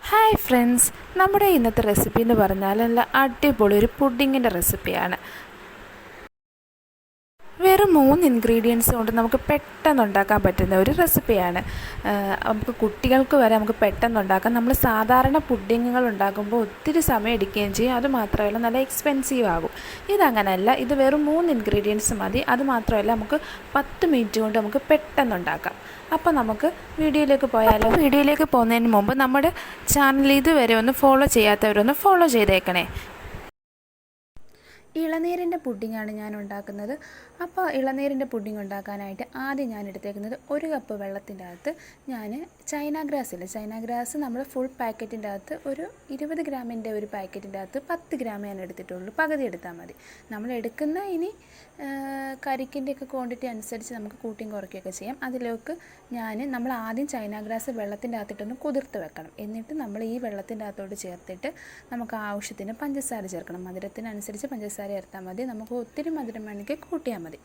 Hi friends, നമ്മുടെ ഇന്നത്തെ recipe എന്ന് പറഞ്ഞാൽ നല്ല അടിപൊളി ഒരു പുഡിങ്ങിൻ്റെ റെസിപ്പിയാണ്. വെറും 3 ഇൻഗ്രീഡിയൻസ് കൊണ്ട് നമുക്ക് പെട്ടെന്ന് ഉണ്ടാക്കാൻ പറ്റുന്ന ഒരു റെസിപ്പിയാണ്. നമുക്ക് കുട്ടികൾക്ക് വരെ നമുക്ക് പെട്ടെന്ന് ഉണ്ടാക്കാം. നമ്മൾ സാധാരണ പുഡിങ്ങുകൾ ഉണ്ടാക്കുമ്പോൾ ഒത്തിരി സമയം എടുക്കുകയും ചെയ്യും. അതുമാത്രമല്ല നല്ല എക്സ്പെൻസീവ് ആകും. ഇതങ്ങനെയല്ല, ഇത് വെറും 3 ഇൻഗ്രീഡിയൻസ് മതി. അതുമാത്രമല്ല, നമുക്ക് 10 മിനിറ്റ് കൊണ്ട് നമുക്ക് പെട്ടെന്ന് ഉണ്ടാക്കാം. അപ്പോൾ നമുക്ക് വീഡിയോയിലേക്ക് പോയാലോ. വീഡിയോയിലേക്ക് പോകുന്നതിന് മുമ്പ് നമ്മുടെ ചാനൽ ഇതുവരെ ഒന്ന് ഫോളോ ചെയ്യാത്തവരൊന്ന് ഫോളോ ചെയ്തേക്കണേ. ഇളനീരിൻ്റെ പുഡിങ്ങാണ് ഞാൻ ഉണ്ടാക്കുന്നത്. അപ്പോൾ ഇളനീരിൻ്റെ പുഡിങ് ഉണ്ടാക്കാനായിട്ട് ആദ്യം ഞാൻ എടുത്തേക്കുന്നത് 1 കപ്പ് വെള്ളത്തിൻ്റെ അകത്ത് ഞാൻ ചൈന ഗ്രാസ് നമ്മൾ ഫുൾ പാക്കറ്റിൻ്റെ അകത്ത് ഒരു 20 ഗ്രാമിൻ്റെ ഒരു പാക്കറ്റിൻ്റെ അകത്ത് 10 ഗ്രാം ഞാൻ എടുത്തിട്ടുള്ളൂ. പകുതി എടുത്താൽ മതി. നമ്മൾ എടുക്കുന്ന ഇനി കരിക്കിൻ്റെയൊക്കെ ക്വാണ്ടിറ്റി അനുസരിച്ച് നമുക്ക് കൂട്ടിയും കുറയ്ക്കുകയൊക്കെ ചെയ്യാം. അതിലേക്ക് നമ്മൾ ആദ്യം ചൈന ഗ്രാസ് വെള്ളത്തിൻ്റെ അകത്തിട്ടൊന്ന് കുതിർത്ത് വെക്കണം. എന്നിട്ട് നമ്മൾ ഈ വെള്ളത്തിൻ്റെ അകത്തോട്ട് ചേർത്തിട്ട് നമുക്ക് ആവശ്യത്തിന് പഞ്ചസാര ചേർക്കണം. മധുരത്തിനനുസരിച്ച് പഞ്ചസാര ചേർത്താൽ മതി. നമുക്ക് ഒത്തിരി മധുരം വേണമെങ്കിൽ കൂട്ടിയാൽ മതി.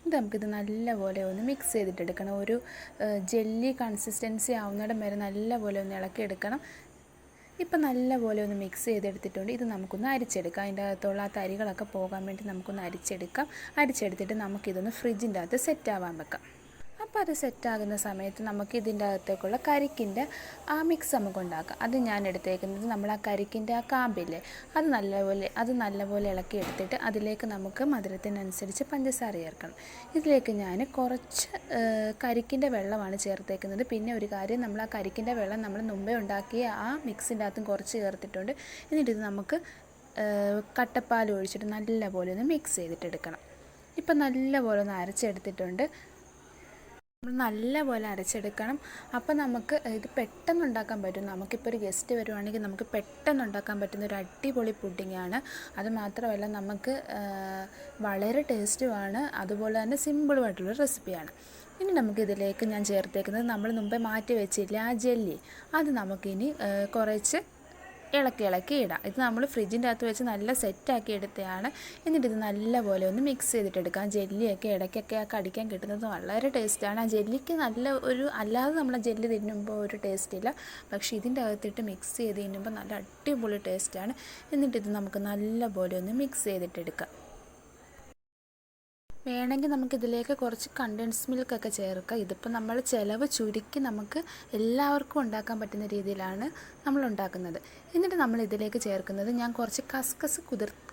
ഇത് നമുക്കിത് നല്ലപോലെ ഒന്ന് മിക്സ് ചെയ്തിട്ടെടുക്കണം. ഒരു ജെല്ലി കൺസിസ്റ്റൻസി ആവുന്നിടം വരെ നല്ലപോലെ ഒന്ന് ഇളക്കിയെടുക്കണം. ഇപ്പം നല്ലപോലെ ഒന്ന് മിക്സ് ചെയ്തെടുത്തിട്ടുണ്ട്. ഇത് നമുക്കൊന്ന് അരിച്ചെടുക്കാം. അതിൻ്റെ അകത്തുള്ള ആ തരികളൊക്കെ പോകാൻ വേണ്ടി നമുക്കൊന്ന് അരിച്ചെടുക്കാം. അരിച്ചെടുത്തിട്ട് നമുക്കിതൊന്ന് ഫ്രിഡ്ജിൻ്റെ അകത്ത് സെറ്റാവാൻ വെക്കാം. അപ്പോൾ അത് സെറ്റാകുന്ന സമയത്ത് നമുക്ക് ഇതിൻ്റെ അകത്തേക്കുള്ള കരിക്കിൻ്റെ ആ മിക്സ് നമുക്ക് ഉണ്ടാക്കാം. അത് ഞാൻ എടുത്തേക്കുന്നത് നമ്മൾ ആ കരിക്കിൻ്റെ ആ കാമ്പില്ലേ, അത് നല്ലപോലെ ഇളക്കി എടുത്തിട്ട് അതിലേക്ക് നമുക്ക് മധുരത്തിനനുസരിച്ച് പഞ്ചസാര ചേർക്കണം. ഇതിലേക്ക് ഞാൻ കുറച്ച് കരിക്കിൻ്റെ വെള്ളമാണ് ചേർത്തേക്കുന്നത്. പിന്നെ ഒരു കാര്യം, നമ്മൾ ആ കരിക്കിൻ്റെ വെള്ളം നമ്മൾ മുമ്പേ ഉണ്ടാക്കിയ ആ മിക്സിൻ്റെ അകത്തും കുറച്ച് ചേർത്തിട്ടുണ്ട്. എന്നിട്ട് ഇത് നമുക്ക് കട്ടപ്പാൽ ഒഴിച്ചിട്ട് നല്ലപോലെ ഒന്ന് മിക്സ് ചെയ്തിട്ടെടുക്കണം. ഇപ്പം നല്ലപോലെ ഒന്ന് അരച്ചെടുത്തിട്ടുണ്ട്. നമ്മൾ നല്ലപോലെ അരച്ചെടുക്കണം. അപ്പോൾ നമുക്ക് ഇത് പെട്ടെന്ന് ഉണ്ടാക്കാൻ പറ്റും. നമുക്കിപ്പോൾ ഒരു ഗസ്റ്റ് വരുവാണെങ്കിൽ നമുക്ക് പെട്ടെന്ന് ഉണ്ടാക്കാൻ പറ്റുന്ന ഒരു അടിപൊളി പുഡിങ്ങാണ്. അതുമാത്രമല്ല നമുക്ക് വളരെ ടേസ്റ്റുമാണ്. അതുപോലെ തന്നെ സിമ്പിളുമായിട്ടുള്ള റെസിപ്പിയാണ്. ഇനി നമുക്കിതിലേക്ക് ഞാൻ ചേർത്തേക്കുന്നത് നമ്മൾ മുമ്പേ മാറ്റി വെച്ചില്ല ആ ജെല്ലി, അത് നമുക്കിനി കുറച്ച് ഇളക്കി ഇടാം. ഇത് നമ്മൾ ഫ്രിഡ്ജിൻ്റെ അകത്ത് വെച്ച് നല്ല സെറ്റാക്കി എടുത്തതാണ്. എന്നിട്ട് ഇത് നല്ലപോലെ ഒന്ന് മിക്സ് ചെയ്തിട്ടെടുക്കാം. ജെല്ലിയൊക്കെ ഇടയ്ക്കൊക്കെ ആ കടിക്കാൻ കിട്ടുന്നത് വളരെ ടേസ്റ്റാണ്. ആ ജെല്ലിക്ക് നല്ല ഒരു, അല്ലാതെ നമ്മൾ ജെല്ലി തിന്നുമ്പോൾ ഒരു ടേസ്റ്റ് ഇല്ല. പക്ഷേ ഇതിൻ്റെ അകത്തിട്ട് മിക്സ് ചെയ്ത് തിന്നുമ്പോൾ നല്ല അടിപൊളി ടേസ്റ്റാണ്. എന്നിട്ടിത് നമുക്ക് നല്ലപോലെ ഒന്ന് മിക്സ് ചെയ്തിട്ടെടുക്കാം. വേണമെങ്കിൽ നമുക്കിതിലേക്ക് കുറച്ച് കണ്ടൻസ് മിൽക്കൊക്കെ ചേർക്കാം. ഇതിപ്പോൾ നമ്മൾ ചിലവ് ചുരുക്കി നമുക്ക് എല്ലാവർക്കും ഉണ്ടാക്കാൻ പറ്റുന്ന രീതിയിലാണ് നമ്മൾ ഉണ്ടാക്കുന്നത്. എന്നിട്ട് നമ്മൾ ഇതിലേക്ക് ചേർക്കുന്നത്, ഞാൻ കുറച്ച് കസ്കസ്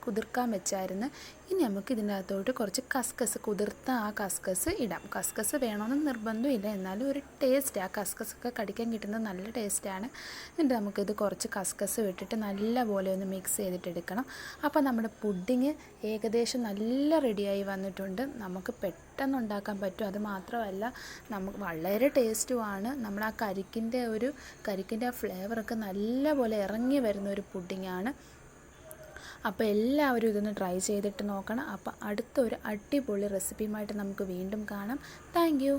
കുതിർക്കാൻ വെച്ചായിരുന്നു. ഇനി നമുക്ക് ഇതിൻ്റെ അകത്തോട്ട് കുറച്ച് കുതിർത്ത ആ കസ്കസ് ഇടാം. കസ്കസ് വേണമെന്ന് നിർബന്ധമില്ല, എന്നാലും ഒരു ടേസ്റ്റ്, ആ കസ്കസൊക്കെ കടിക്കാൻ കിട്ടുന്നത് നല്ല ടേസ്റ്റാണ്. എന്നിട്ട് നമുക്കിത് കുറച്ച് കസ്കസ് ഇട്ടിട്ട് നല്ലപോലെ ഒന്ന് മിക്സ് ചെയ്തിട്ടെടുക്കണം. അപ്പോൾ നമ്മുടെ പുഡിങ് ഏകദേശം നല്ല റെഡിയായി വന്നിട്ടുണ്ട്. നമുക്ക് പെട്ടെന്ന് ഉണ്ടാക്കാൻ പറ്റും. അത് മാത്രമല്ല നമുക്ക് വളരെ ടേസ്റ്റുമാണ്. നമ്മൾ ആ കരിക്കിൻ്റെ ആ ഫ്ലേവറൊക്കെ നല്ലപോലെ ഇറങ്ങി വരുന്ന ഒരു പുഡിങ്ങാണ്. അപ്പോൾ എല്ലാവരും ഇതൊന്ന് ട്രൈ ചെയ്തിട്ട് നോക്കണം. അപ്പോൾ അടുത്തൊരു അടിപൊളി റെസിപ്പിയുമായിട്ട് നമുക്ക് വീണ്ടും കാണാം. Thank you.